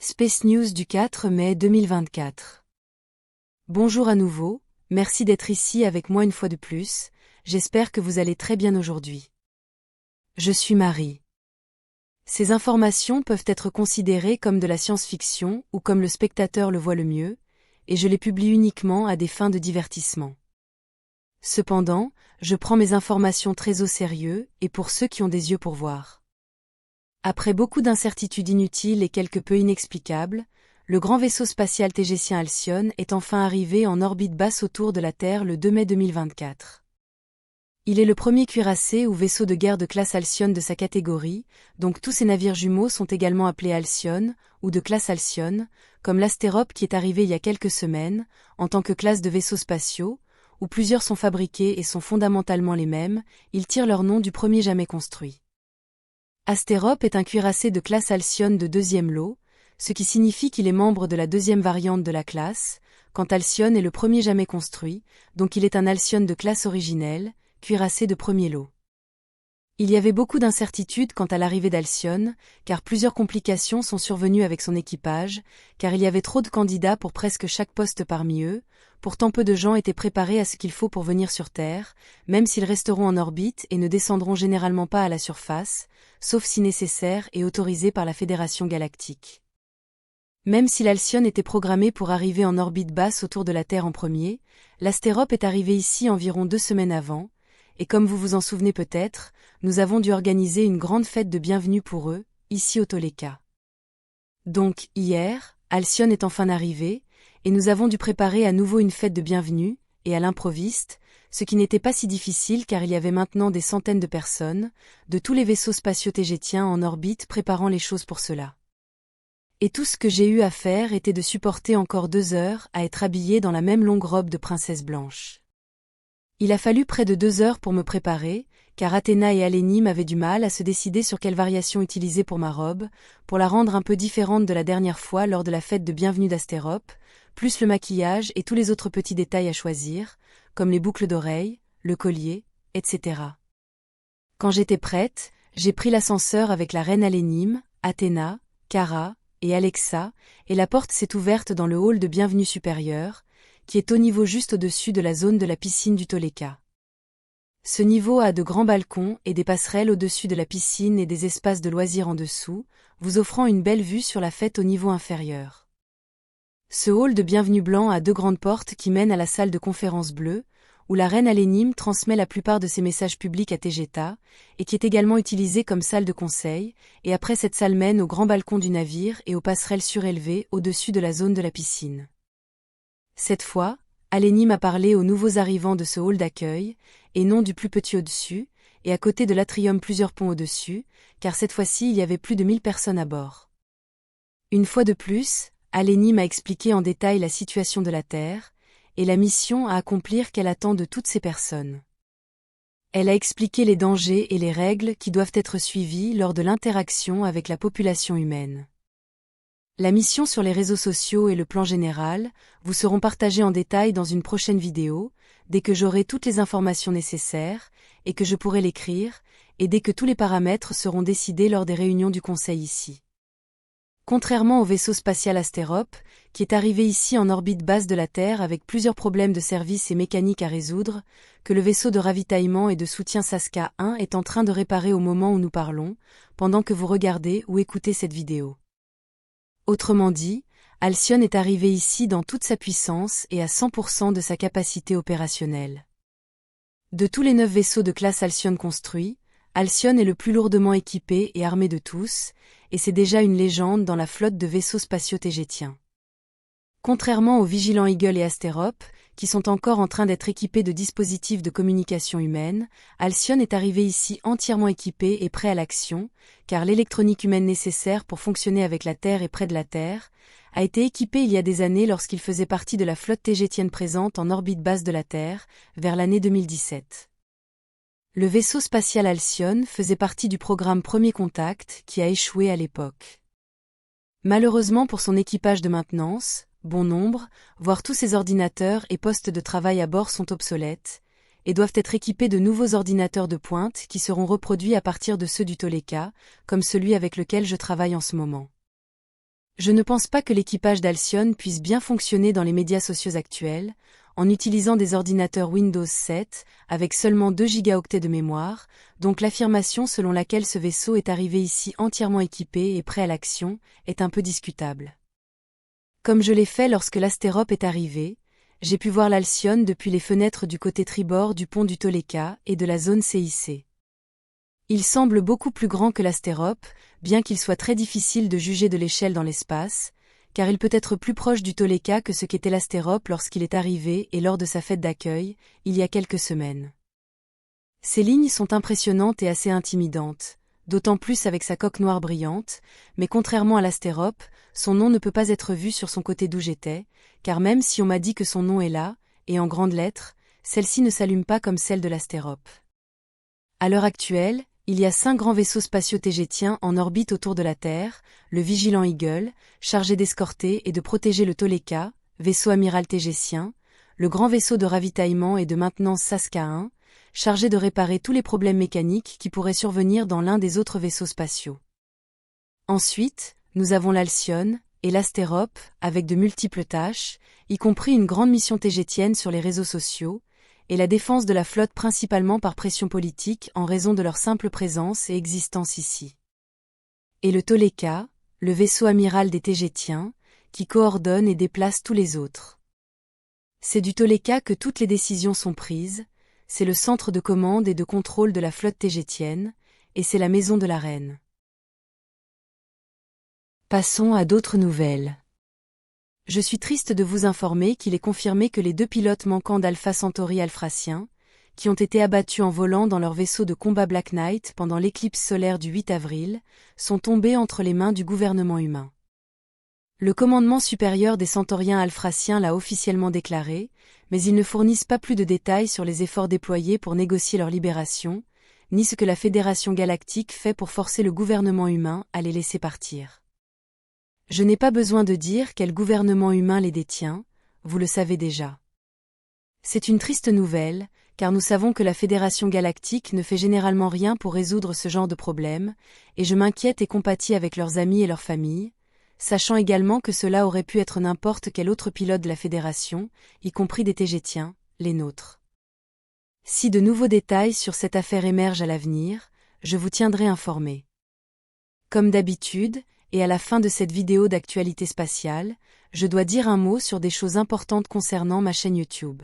Space News du 4 mai 2024. Bonjour à nouveau, merci d'être ici avec moi une fois de plus, j'espère que vous allez très bien aujourd'hui. Je suis Marie. Ces informations peuvent être considérées comme de la science-fiction ou comme le spectateur le voit le mieux, et je les publie uniquement à des fins de divertissement. Cependant, je prends mes informations très au sérieux et pour ceux qui ont des yeux pour voir. Après beaucoup d'incertitudes inutiles et quelque peu inexplicables, le grand vaisseau spatial tégétien Alcyone est enfin arrivé en orbite basse autour de la Terre le 2 mai 2024. Il est le premier cuirassé ou vaisseau de guerre de classe Alcyone de sa catégorie, donc tous ses navires jumeaux sont également appelés Alcyone, ou de classe Alcyone, comme l'Astérope qui est arrivé il y a quelques semaines, en tant que classe de vaisseaux spatiaux, où plusieurs sont fabriqués et sont fondamentalement les mêmes, ils tirent leur nom du premier jamais construit. Astérope est un cuirassé de classe Alcyone de deuxième lot, ce qui signifie qu'il est membre de la deuxième variante de la classe, quand Alcyone est le premier jamais construit, donc il est un Alcyone de classe originelle, cuirassé de premier lot. Il y avait beaucoup d'incertitudes quant à l'arrivée d'Alcyone, car plusieurs complications sont survenues avec son équipage, car il y avait trop de candidats pour presque chaque poste parmi eux, pourtant peu de gens étaient préparés à ce qu'il faut pour venir sur Terre, même s'ils resteront en orbite et ne descendront généralement pas à la surface, sauf si nécessaire et autorisé par la Fédération galactique. Même si l'Alcyone était programmé pour arriver en orbite basse autour de la Terre en premier, l'Astérope est arrivé ici environ 2 semaines avant, et comme vous vous en souvenez peut-être, nous avons dû organiser une grande fête de bienvenue pour eux, ici au Toleka. Donc, hier, Alcyone est enfin arrivé, et nous avons dû préparer à nouveau une fête de bienvenue, et à l'improviste, ce qui n'était pas si difficile car il y avait maintenant des centaines de personnes, de tous les vaisseaux spatiaux tégétiens en orbite préparant les choses pour cela. Et tout ce que j'ai eu à faire était de supporter encore 2 heures à être habillée dans la même longue robe de princesse blanche. Il a fallu près de 2 heures pour me préparer, car Athéna et Alénime avaient du mal à se décider sur quelle variation utiliser pour ma robe, pour la rendre un peu différente de la dernière fois lors de la fête de bienvenue d'Astérope, plus le maquillage et tous les autres petits détails à choisir, comme les boucles d'oreilles, le collier, etc. Quand j'étais prête, j'ai pris l'ascenseur avec la reine Alénime, Athéna, Cara et Alexa, et la porte s'est ouverte dans le hall de bienvenue supérieur, qui est au niveau juste au-dessus de la zone de la piscine du Toleka. Ce niveau a de grands balcons et des passerelles au-dessus de la piscine et des espaces de loisirs en dessous, vous offrant une belle vue sur la fête au niveau inférieur. Ce hall de bienvenue blanc a 2 grandes portes qui mènent à la salle de conférence bleue, où la reine Alénime transmet la plupart de ses messages publics à Tegeta, et qui est également utilisée comme salle de conseil, et après cette salle mène au grand balcon du navire et aux passerelles surélevées au-dessus de la zone de la piscine. Cette fois, Alénime a parlé aux nouveaux arrivants de ce hall d'accueil, et non du plus petit au-dessus, et à côté de l'atrium plusieurs ponts au-dessus, car cette fois-ci il y avait plus de 1000 personnes à bord. Une fois de plus, Alénime a expliqué en détail la situation de la Terre, et la mission à accomplir qu'elle attend de toutes ces personnes. Elle a expliqué les dangers et les règles qui doivent être suivies lors de l'interaction avec la population humaine. La mission sur les réseaux sociaux et le plan général vous seront partagées en détail dans une prochaine vidéo, dès que j'aurai toutes les informations nécessaires, et que je pourrai l'écrire, et dès que tous les paramètres seront décidés lors des réunions du Conseil ici. Contrairement au vaisseau spatial Astérope, qui est arrivé ici en orbite basse de la Terre avec plusieurs problèmes de service et mécaniques à résoudre, que le vaisseau de ravitaillement et de soutien Saska 1 est en train de réparer au moment où nous parlons, pendant que vous regardez ou écoutez cette vidéo. Autrement dit, Alcyone est arrivé ici dans toute sa puissance et à 100% de sa capacité opérationnelle. De tous les 9 vaisseaux de classe Alcyone construits, Alcyone est le plus lourdement équipé et armé de tous, et c'est déjà une légende dans la flotte de vaisseaux spatiaux tégétiens. Contrairement aux Vigilant Eagle et Astérope, qui sont encore en train d'être équipés de dispositifs de communication humaine, Alcyone est arrivé ici entièrement équipé et prêt à l'action, car l'électronique humaine nécessaire pour fonctionner avec la Terre et près de la Terre a été équipée il y a des années lorsqu'il faisait partie de la flotte tégétienne présente en orbite basse de la Terre, vers l'année 2017. Le vaisseau spatial Alcyone faisait partie du programme Premier Contact qui a échoué à l'époque. Malheureusement pour son équipage de maintenance, bon nombre, voire tous ses ordinateurs et postes de travail à bord sont obsolètes, et doivent être équipés de nouveaux ordinateurs de pointe qui seront reproduits à partir de ceux du Toleka, comme celui avec lequel je travaille en ce moment. Je ne pense pas que l'équipage d'Alcyon puisse bien fonctionner dans les médias sociaux actuels, en utilisant des ordinateurs Windows 7, avec seulement 2 gigaoctets de mémoire, donc l'affirmation selon laquelle ce vaisseau est arrivé ici entièrement équipé et prêt à l'action, est un peu discutable. Comme je l'ai fait lorsque l'Astérope est arrivé, j'ai pu voir l'Alcyon depuis les fenêtres du côté tribord du pont du Toleka et de la zone CIC. Il semble beaucoup plus grand que l'Astérope, bien qu'il soit très difficile de juger de l'échelle dans l'espace, car il peut être plus proche du Toleka que ce qu'était l'Astérope lorsqu'il est arrivé et lors de sa fête d'accueil, il y a quelques semaines. Ses lignes sont impressionnantes et assez intimidantes, d'autant plus avec sa coque noire brillante, mais contrairement à l'Astérope, son nom ne peut pas être vu sur son côté d'où j'étais, car même si on m'a dit que son nom est là, et en grandes lettres, celle-ci ne s'allume pas comme celle de l'Astérope. À l'heure actuelle, il y a 5 grands vaisseaux spatiaux tégétiens en orbite autour de la Terre, le Vigilant Eagle, chargé d'escorter et de protéger le Toleka, vaisseau amiral tégétien, le grand vaisseau de ravitaillement et de maintenance Saska 1, chargé de réparer tous les problèmes mécaniques qui pourraient survenir dans l'un des autres vaisseaux spatiaux. Ensuite, nous avons l'Alcyon et l'Astérope, avec de multiples tâches, y compris une grande mission tégétienne sur les réseaux sociaux, et la défense de la flotte principalement par pression politique en raison de leur simple présence et existence ici. Et le Toleka, le vaisseau amiral des Tégétiens, qui coordonne et déplace tous les autres. C'est du Toleka que toutes les décisions sont prises, c'est le centre de commande et de contrôle de la flotte tégétienne, et c'est la maison de la reine. Passons à d'autres nouvelles. Je suis triste de vous informer qu'il est confirmé que les 2 pilotes manquants d'Alpha Centauri alphracien, qui ont été abattus en volant dans leur vaisseau de combat Black Knight pendant l'éclipse solaire du 8 avril, sont tombés entre les mains du gouvernement humain. Le commandement supérieur des Centauriens alphraciens l'a officiellement déclaré, mais ils ne fournissent pas plus de détails sur les efforts déployés pour négocier leur libération, ni ce que la Fédération galactique fait pour forcer le gouvernement humain à les laisser partir. Je n'ai pas besoin de dire quel gouvernement humain les détient, vous le savez déjà. C'est une triste nouvelle, car nous savons que la Fédération galactique ne fait généralement rien pour résoudre ce genre de problème, et je m'inquiète et compatis avec leurs amis et leurs familles, sachant également que cela aurait pu être n'importe quel autre pilote de la Fédération, y compris des Tégétiens, les nôtres. Si de nouveaux détails sur cette affaire émergent à l'avenir, je vous tiendrai informé. Comme d'habitude, et à la fin de cette vidéo d'actualité spatiale, je dois dire un mot sur des choses importantes concernant ma chaîne YouTube.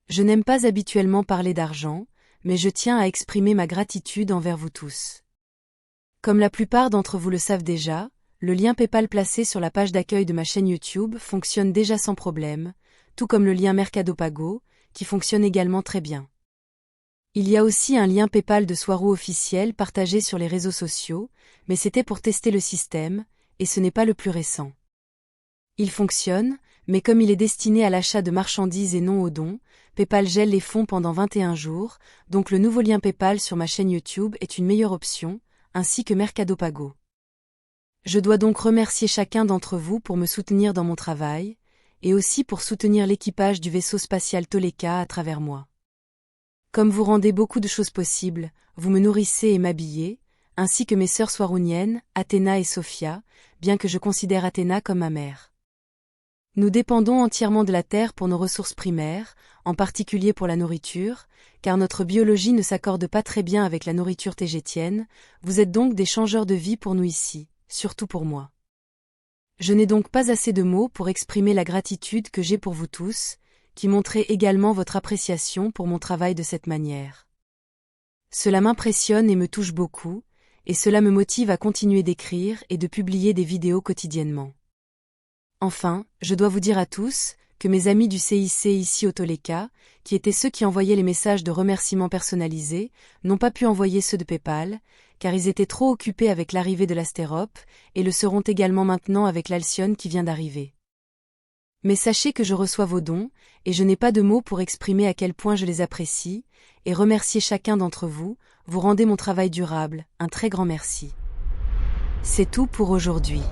Je n'aime pas habituellement parler d'argent, mais je tiens à exprimer ma gratitude envers vous tous. Comme la plupart d'entre vous le savent déjà, le lien PayPal placé sur la page d'accueil de ma chaîne YouTube fonctionne déjà sans problème, tout comme le lien Mercado Pago, qui fonctionne également très bien. Il y a aussi un lien PayPal de Swaru officiel partagé sur les réseaux sociaux, mais c'était pour tester le système, et ce n'est pas le plus récent. Il fonctionne, mais comme il est destiné à l'achat de marchandises et non aux dons, PayPal gèle les fonds pendant 21 jours, donc le nouveau lien PayPal sur ma chaîne YouTube est une meilleure option, ainsi que Mercado Pago. Je dois donc remercier chacun d'entre vous pour me soutenir dans mon travail, et aussi pour soutenir l'équipage du vaisseau spatial Toleka à travers moi. Comme vous rendez beaucoup de choses possibles, vous me nourrissez et m'habillez, ainsi que mes sœurs swaruniennes, Athéna et Sophia, bien que je considère Athéna comme ma mère. Nous dépendons entièrement de la Terre pour nos ressources primaires, en particulier pour la nourriture, car notre biologie ne s'accorde pas très bien avec la nourriture tégétienne, vous êtes donc des changeurs de vie pour nous ici, surtout pour moi. Je n'ai donc pas assez de mots pour exprimer la gratitude que j'ai pour vous tous, qui montrez également votre appréciation pour mon travail de cette manière. Cela m'impressionne et me touche beaucoup, et cela me motive à continuer d'écrire et de publier des vidéos quotidiennement. Enfin, je dois vous dire à tous, que mes amis du CIC ici au Toleka, qui étaient ceux qui envoyaient les messages de remerciements personnalisés, n'ont pas pu envoyer ceux de PayPal, car ils étaient trop occupés avec l'arrivée de l'Astérope, et le seront également maintenant avec l'Alcyon qui vient d'arriver. Mais sachez que je reçois vos dons, et je n'ai pas de mots pour exprimer à quel point je les apprécie, et remercier chacun d'entre vous, vous rendez mon travail durable, un très grand merci. C'est tout pour aujourd'hui.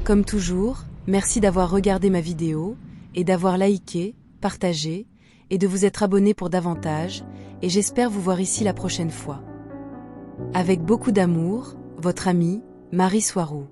Comme toujours, merci d'avoir regardé ma vidéo, et d'avoir liké, partagé, et de vous être abonné pour davantage, et j'espère vous voir ici la prochaine fois. Avec beaucoup d'amour, votre amie, Marie Swaru.